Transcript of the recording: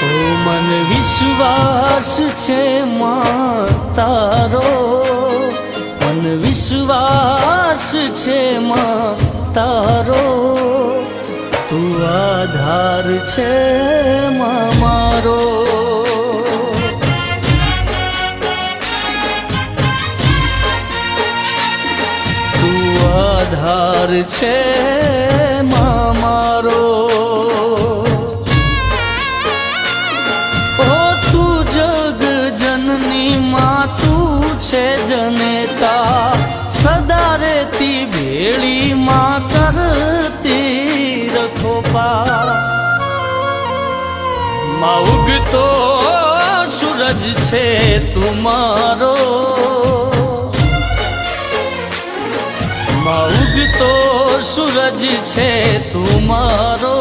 ઓ મન વિશ્વાસ છે માં તારો, મન વિશ્વાસ છે માં તારો, તું આધાર છે માં મારો. તું આધાર છે માં મારો. જનેતા સદા રેતી ભેળી માં કરતી રખો પાર. માં ઉગતો સૂરજ છે તુમારો, માં ઉગતો સૂરજ છે તુમારો,